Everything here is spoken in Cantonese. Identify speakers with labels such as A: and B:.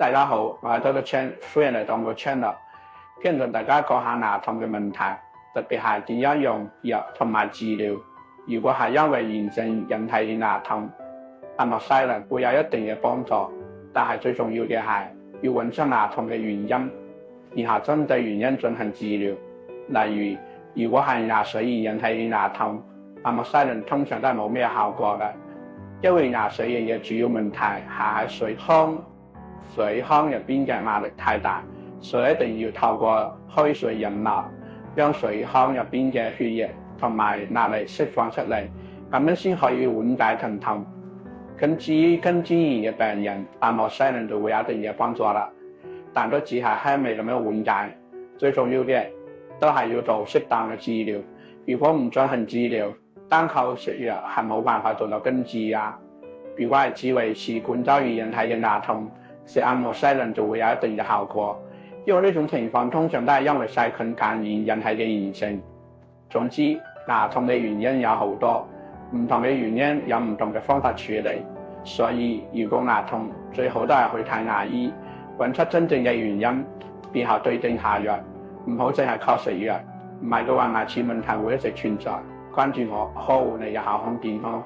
A: 大家好，我係 Dr. Chan，歡迎嚟到我 channel， 今日同大家講下牙痛嘅問題，特別係點樣用藥同埋治療。如果係因為炎症引起嘅牙痛，阿莫西林會有一定嘅幫助，但係最重要嘅係要揾出牙痛嘅原因，然後針對原因進行治療。例如，如果係牙髓炎引起嘅牙痛，阿莫西林通常都係冇咩效果嘅，因為牙髓炎嘅主要問題係喺水腔入邊嘅壓力太大，所以一定要透過開水引流，將水腔入邊嘅血液同埋壓力釋放出嚟，咁樣先可以緩解疼痛。咁至於根尖炎嘅病人，阿莫西林就會有一定嘅幫助啦，但都只係輕微咁樣緩解。最重要嘅都係要做適當嘅治療。如果唔進行治療，單靠食藥係冇辦法做到根治啊。如果係只維持管周炎引起嘅牙痛，食阿莫西林就會有一定嘅效果，因為呢種情況通常都係因為細菌感染引起嘅炎症。總之，牙痛嘅原因有好多，唔同嘅原因有唔同嘅方法處理，所以如果牙痛，最好都係去睇牙醫，揾出真正嘅原因，然後對症下藥，唔好淨係靠食藥，唔係嘅話牙齒問題會一直存在。關注我，呵護你嘅口腔健康。